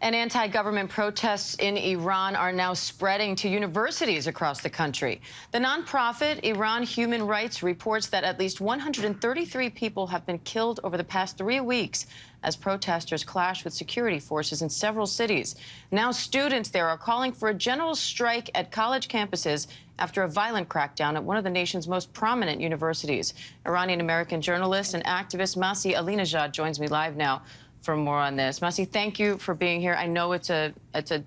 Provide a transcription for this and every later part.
And anti-government protests in Iran are now spreading to universities across the country. The nonprofit Iran Human Rights reports that at least 133 people have been killed over the past 3 weeks as protesters clash with security forces in several cities. Now students there are calling for a general strike at college campuses after a violent crackdown at one of the nation's most prominent universities. Iranian-American journalist and activist Masih Alinejad joins me live now for more on this. Masih, thank you for being here. I know it's a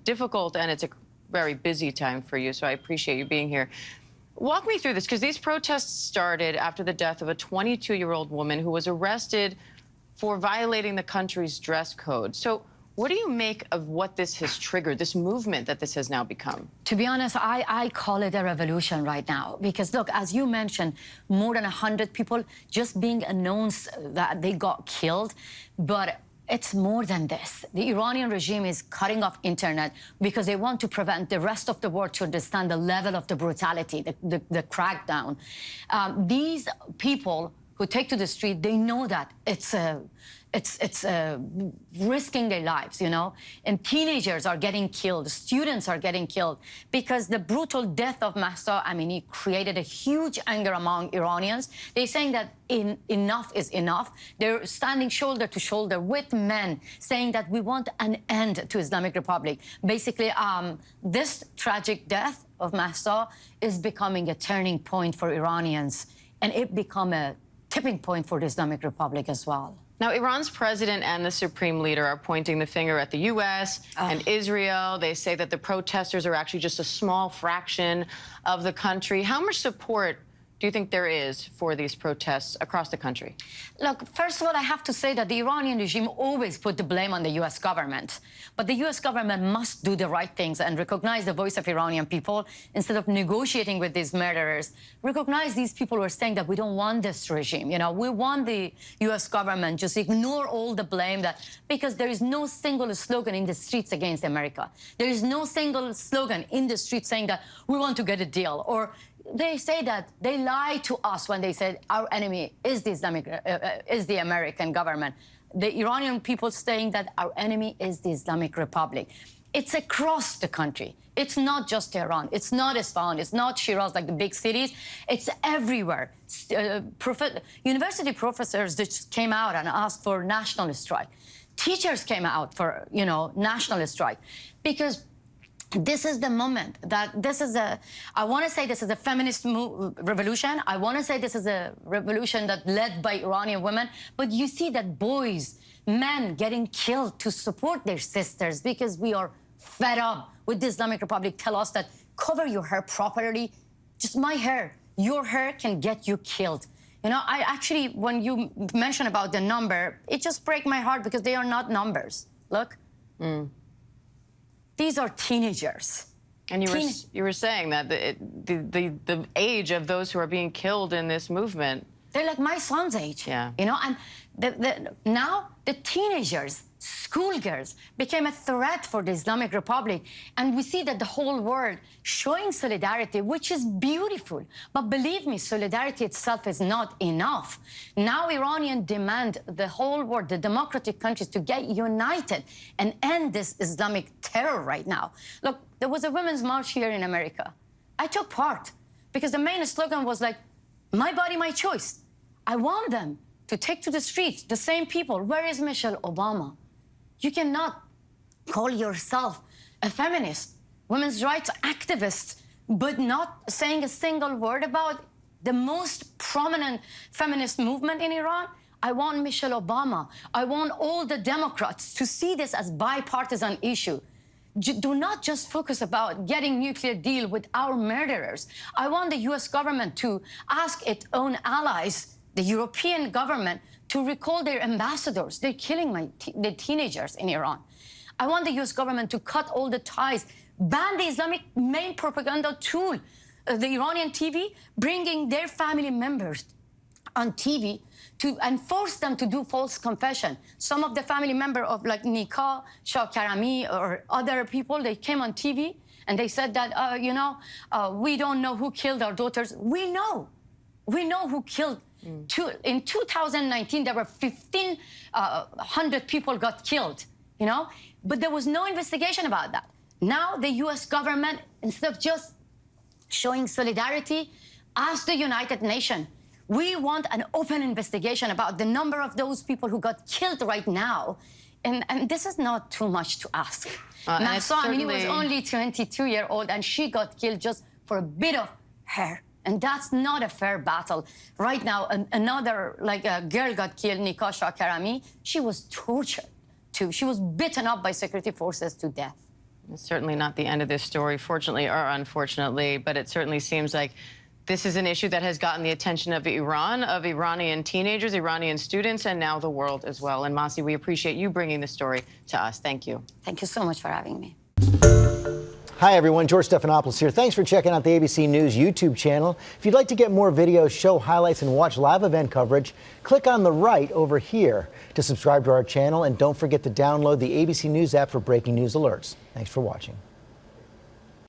difficult and it's a very busy time for you, so I appreciate you being here. Walk me through this, because these protests started after the death of a 22-year-old woman who was arrested for violating the country's dress code. So what do you make of what this has triggered, this movement that this has now become? To be honest, I call it a revolution right now. Because, look, as you mentioned, more than 100 people just being announced that they got killed. But it's more than this. The Iranian regime is cutting off internet because they want to prevent the rest of the world to understand the level of the brutality, the crackdown. These people who take to the street, they know that it's risking their lives, you know? And teenagers are getting killed, students are getting killed, because the brutal death of Mahsa Amini created a huge anger among Iranians. They're saying that enough is enough. They're standing shoulder to shoulder with men, saying that we want an end to Islamic Republic. Basically, this tragic death of Mahsa is becoming a turning point for Iranians, and it become a tipping point for the Islamic Republic as well. Now, Iran's president and the supreme leader are pointing the finger at the U.S. and Israel. They say that the protesters are actually just a small fraction of the country. How much support do you think there is for these protests across the country? Look, first of all, I have to say that the Iranian regime always put the blame on the U.S. government. But the U.S. government must do the right things and recognize the voice of Iranian people instead of negotiating with these murderers. Recognize these people who are saying that we don't want this regime. You know, we want the U.S. government just ignore all the blame because there is no single slogan in the streets against America. There is no single slogan in the streets saying that we want to get a deal, or they say that they lie to us when they said our enemy is the American government. The Iranian people saying that our enemy is the Islamic Republic. It's across the country. It's not just Tehran. It's not Isfahan. It's not Shiraz, like the big cities. It's everywhere. University professors just came out and asked for national strike. Teachers came out for, you know, national strike, because this is the moment that I want to say this is a feminist revolution. I want to say this is a revolution that led by Iranian women. But you see that boys, men getting killed to support their sisters because we are fed up with the Islamic Republic. Tell us that cover your hair properly. Just my hair, your hair can get you killed. You know, I actually, when you mention about the number, it just breaks my heart because they are not numbers. Look. These are teenagers. And you were saying that the age of those who are being killed in this movement, they're like my son's age. Yeah. You know, and now the teenagers, schoolgirls, became a threat for the Islamic Republic. And we see that the whole world showing solidarity, which is beautiful. But believe me, solidarity itself is not enough. Now Iranians demand the whole world, the democratic countries, to get united and end this Islamic terror right now. Look, there was a women's march here in America. I took part because the main slogan was like, my body, my choice. I want them to take to the streets, the same people. Where is Michelle Obama? You cannot call yourself a feminist, women's rights activist, but not saying a single word about the most prominent feminist movement in Iran. I want Michelle Obama. I want all the Democrats to see this as bipartisan issue. Do not just focus about getting nuclear deal with our murderers. I want the U.S. government to ask its own allies, the European government, to recall their ambassadors. They're killing the teenagers in Iran. I want the U.S. government to cut all the ties, ban the Islamic main propaganda tool, the Iranian TV, bringing their family members on TV and force them to do false confession. Some of the family members of like Nika, Shah Karami, or other people, they came on TV and they said that, you know, we don't know who killed our daughters. We know who killed. In 2019, there were 1,500 people got killed. You know, But there was no investigation about that. Now the US government, instead of just showing solidarity, asked the United Nations, we want an open investigation about the number of those people who got killed right now. And this is not too much to ask. Mahsa Amini was only 22-year-old, and she got killed just for a bit of hair. And that's not a fair battle. Right now, another girl got killed, Nikah Karami. She was tortured, too. She was beaten up by security forces to death. It's certainly not the end of this story, fortunately or unfortunately, but it certainly seems like this is an issue that has gotten the attention of Iran, of Iranian teenagers, Iranian students, and now the world as well. And Masi, we appreciate you bringing the story to us. Thank you. Thank you so much for having me. Hi, everyone. George Stephanopoulos here. Thanks for checking out the ABC News YouTube channel. If you'd like to get more videos, show highlights, and watch live event coverage, click on the right over here to subscribe to our channel. And don't forget to download the ABC News app for breaking news alerts. Thanks for watching.